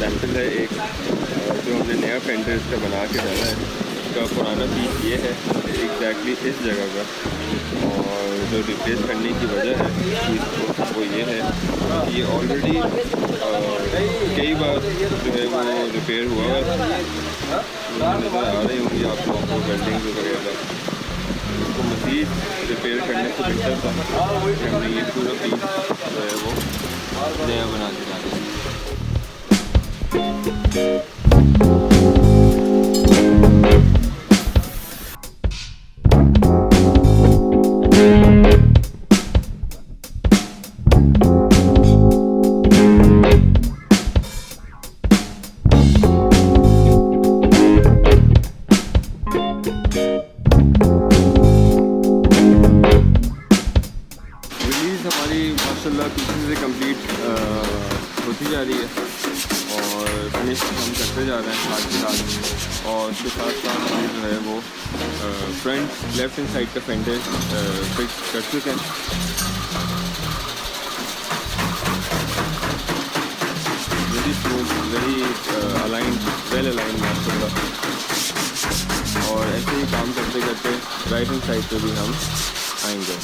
Sample है एक जो हमने नया फेंडर इसका बना के डाला है। इसका पुराना पीस ये है एग्जैक्टली इस जगह का, और जो रिप्लेस करने की वजह है इसको वो ये है कि ये ऑलरेडी कई बार जो है वो रिपेयर हुआ है। नज़र आ रही होंगी आप लोगों को वेल्डिंग वगैरह, इसको मज़ीद रिपेयर करने से बेहतर था कि हमने ये पूरा पीस जो है वो नया बना के डाला। माशाल्लाह पीछे से कंप्लीट होती जा रही है और फिनिश हम करते जा रहे हैं साथ के साथ। और उसके साथ साथ हम जो है वो फ्रंट लेफ्ट हैंड साइड का फेंडर फिक्स कर चुके हैं। Very smooth, very aligned, well aligned माशाल्लाह। और ऐसे ही काम करते करते राइट हैंड साइड पे भी हम आएंगे।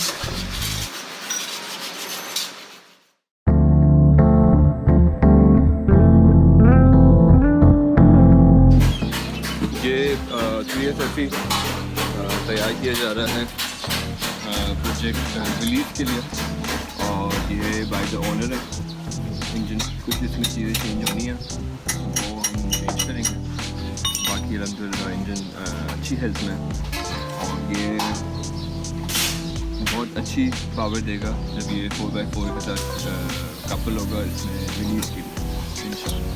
ये 3S-FE तैयार किया जा रहा है प्रोजेक्ट रिलीज के लिए, और ये बाय द ओनर है। इंजन कुछ इसमें चीज़ें चेंज होनी है वो हम चेंज करेंगे, बाकी अल्हम्दुलिल्लाह इंजन अच्छी हेल्थ में, और ये बहुत अच्छी पावर देगा जब ये 4x4 के साथ कपल होगा इसमें रिलीज के लिए इंशाल्लाह।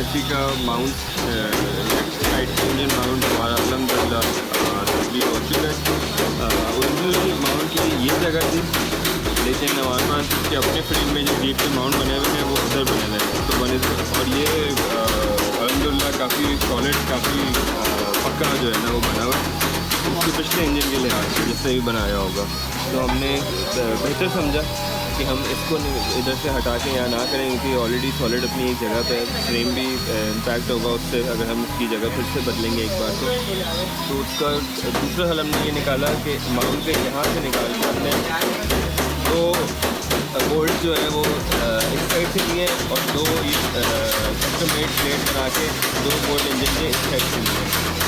FE का mount left side engine mount हमारा अल्हम्दुलिल्लाह कंप्लीट हो चुका है। ओरिजिनली माउंट की ये जगह थी, लेकिन हमारे पास इसके अपने फ्रेम में जो डीप के माउंट बने हुए हैं वो उधर बने हुए हैं, तो बने थे। और ये अल्हम्दुलिल्लाह काफ़ी सॉलिड, काफ़ी पक्का जो है ना वो बना हुआ है उसके पिछले इंजन के लिहाज से जिससे भी बनाया होगा। तो हमने बेहतर समझा कि हम इसको इधर से हटा के यहाँ ना करें, क्योंकि ऑलरेडी सॉलिड अपनी एक जगह पे फ्रेम भी इम्पैक्ट होगा उससे अगर हम इसकी जगह फिर से बदलेंगे एक बार। तो उसका दूसरा हल हमने ये निकाला कि माउंट के यहाँ से निकाल के हमने दो बोल्ट जो है वो इस साइड से लिए और दो कस्टम मेड प्लेट बना के दो बोल्ट इंजन के इस साइड से लिए।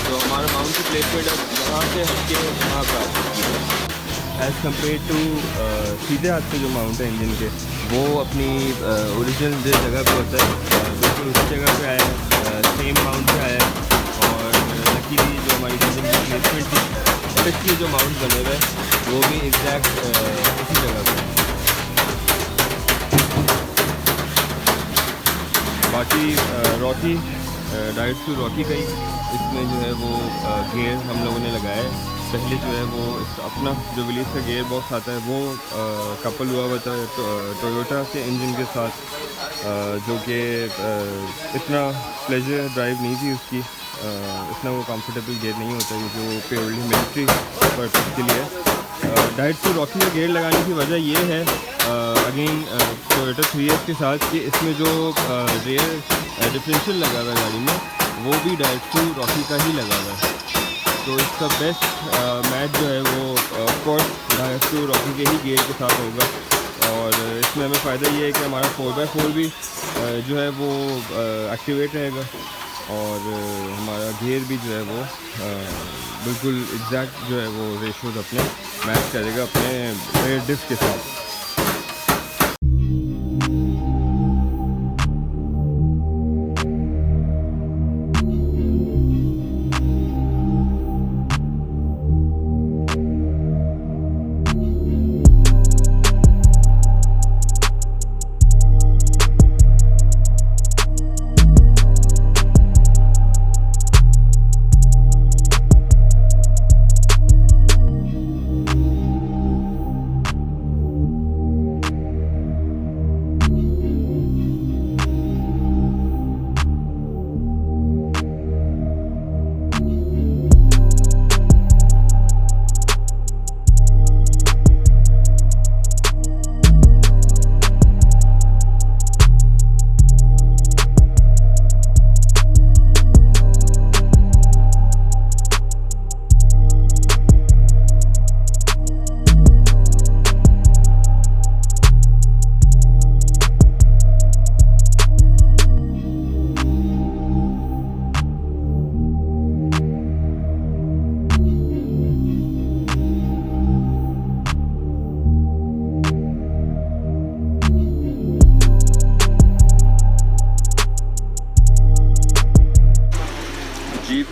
तो हमारा माउंट की प्लेसमेंट अब यहाँ से हटके वहाँ पर आ चुकी है, एज़ कम्पेयर टू सीधे हाथ से जो माउंट है इंजन के, वो अपनी ओरिजिनल जिस जगह पे होता है बिल्कुल उसी जगह पे आया है, सेम माउंट पे आया है। और लकीली जो हमारी इंजन की प्लेसमेंट थी इसके जो माउंट बने हुए वो भी एग्जैक्ट उसी जगह पे है। बाकी रॉकी डायट्सू रॉकी का ही इसमें जो है वो गेयर हम लोगों ने लगाया है। पहले जो है वो अपना जो विलीज का गेयर बॉक्स आता है वो कपल हुआ था टोयोटा के इंजन के साथ, जो कि इतना प्लेजर ड्राइव नहीं थी उसकी, इतना वो कंफर्टेबल गेयर नहीं होता, क्योंकि वो प्योरली मिलिट्री पर्पज़ के लिए। डाइहात्सू रॉकी का गेयर लगाने की वजह ये है अगेन टोयोटा 3S के साथ कि इसमें जो रेयर डिफरेंशियल लगा हुआ है गाड़ी में वो भी डाइहात्सू रॉकी का ही लगा हुआ है। तो इसका बेस्ट मैच जो है वो ऑफकोर्स डाइहात्सू रॉकी के ही गेयर के साथ होगा। और इसमें हमें फ़ायदा ये है कि हमारा 4x4 भी जो है वो एक्टिवेट रहेगा और हमारा गियर भी जो है वो बिल्कुल एग्जैक्ट जो है वो रेशियोज अपने मैच करेगा अपने रेयर डिस्क के साथ।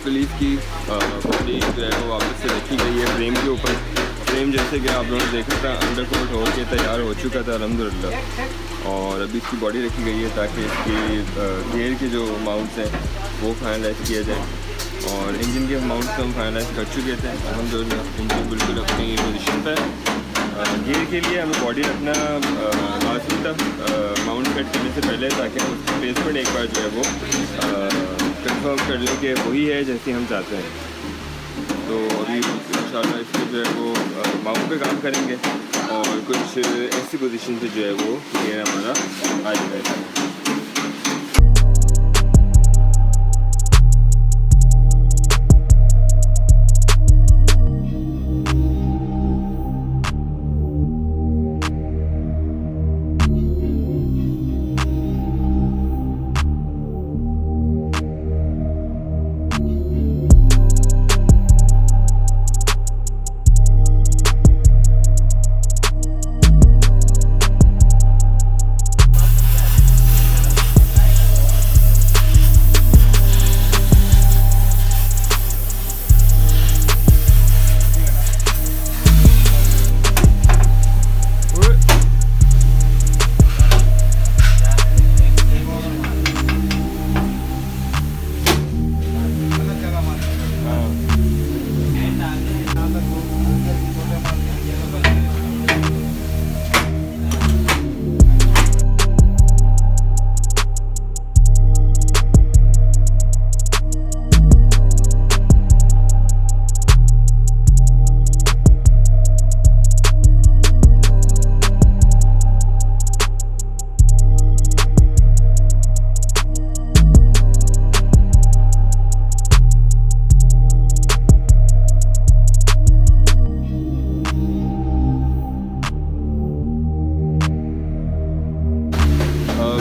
विली की बॉडी जो है वो वापस से रखी गई है फ्रेम के ऊपर। फ्रेम जैसे कि आप लोगों ने देखा था अंडर कोट हो के तैयार हो चुका था अल्हम्दुलिल्लाह, और अभी इसकी बॉडी रखी गई है ताकि इसकी गियर के जो माउंट्स हैं वो फाइनलाइज किया जाए। और इंजन के माउंट्स हम फाइनलाइज कर चुके थे अल्हम्दुलिल्लाह, इंजन बिल्कुल अपनी पोजीशन पर। गियर के लिए हमें बॉडी रखना लाजमी था माउंट सेट करने से पहले, ताकि हम उसकी प्लेसमेंट एक बार जो है वो कंफर्म कर लें कि वही है जैसे हम चाहते हैं। तो अभी इंशाल्लाह इसको जो है वो माउंट पे काम करेंगे और कुछ ऐसी पोजीशन पे जो है वो गियर हमारा आ जाएगा।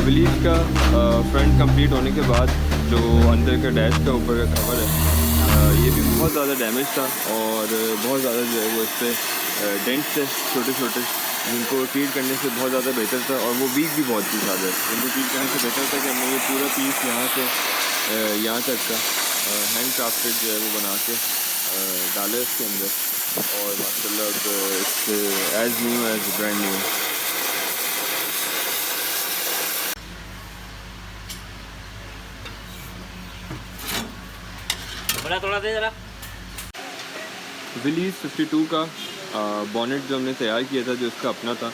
विली का फ्रंट कंप्लीट होने के बाद जो अंदर का डैश का ऊपर का कवर है ये भी बहुत ज़्यादा डैमेज था और बहुत ज़्यादा जो है वो इस पर डेंट थे छोटे छोटे, जिनको ट्रीट करने से बहुत ज़्यादा बेहतर था। और वो वीक भी बहुत थी ज़्यादा, जिनको ट्रीट करने से बेहतर था कि हमने ये पूरा पीस यहाँ से यहाँ तक का हैंड क्राफ्टेड जो है वो बना के डाला इसके अंदर, और माशाल्लाह it's as new as brand new. बड़ा थोड़ा दे जरा। विली 52 का बॉनेट जो हमने तैयार किया था, जो इसका अपना था,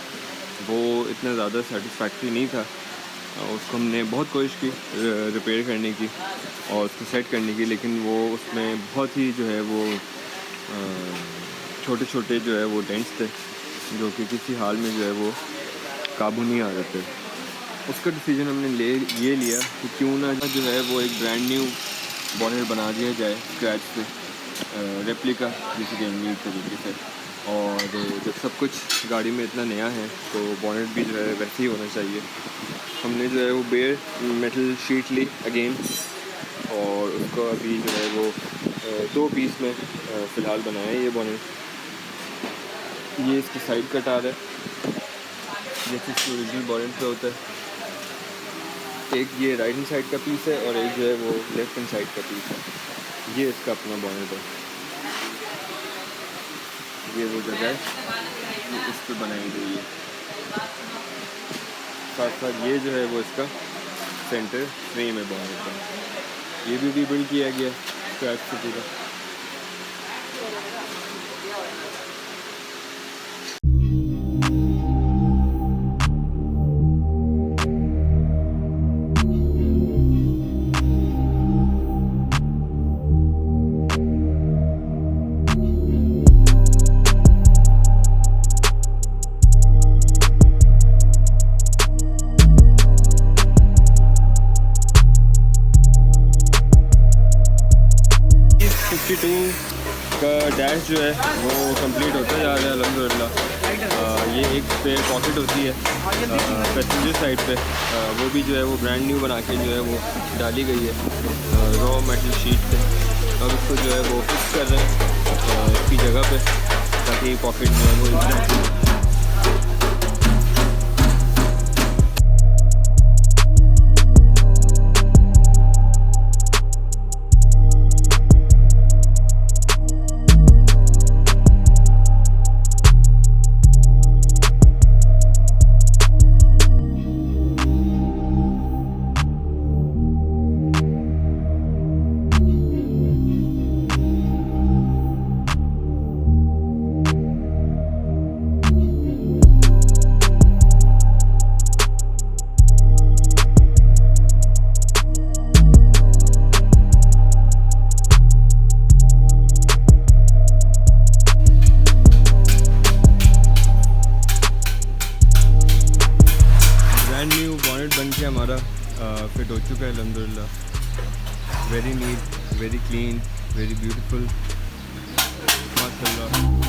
वो इतना ज़्यादा सेटिस्फैक्ट्री नहीं था। उसको हमने बहुत कोशिश की रिपेयर करने की और उसको सेट करने की, लेकिन वो उसमें बहुत ही जो है वो छोटे छोटे जो है वो डेंट्स थे जो कि किसी हाल में जो है वो काबू नहीं आ रहे थे। उसका डिसीजन हमने ये लिया कि क्यों ना जो है वो एक ब्रांड न्यू बॉनेट बना दिया जाए स्क्रैच से, रेप्लिका जिसे कहेंगे एक तरीके से। और जब सब कुछ गाड़ी में इतना नया है तो बॉनेट भी जो है वैसे ही होना चाहिए। हमने जो है वो बेयर मेटल शीट ली अगेन, और उसको अभी जो है वो 2 पीस में फ़िलहाल बनाया है ये बॉनेट। ये इसकी साइड कटार है जैसे इसकी ओरिजिनल बॉनेट पे होता है। एक ये राइट हैंड साइड का पीस है और एक जो है वो लेफ्ट हैंड साइड का पीस है। ये इसका अपना बॉनेट है। ये वो जगह है जो इस पर बनाई गई है। साथ साथ ये जो है वो इसका सेंटर फ्रेम है बॉनेट का। ये भी रीबिल्ड किया गया स्क्रैच से पूरा। का डैश जो है वो कंप्लीट होता जा रहा है अल्हम्दुलिल्लाह। ये एक पे पॉकेट होती है पैसेंजर साइड पे, वो भी जो है वो ब्रांड न्यू बना के जो है वो डाली गई है रॉ मेटल शीट पे। अब इसको जो है वो फिक्स कर रहे हैं इसकी जगह पे ताकि पॉकेट जो है वो इंस्टेंट। बन के हमारा फिट हो चुका है अल्हम्दुलिल्लाह। Very neat, very clean, very beautiful माशाल्लाह।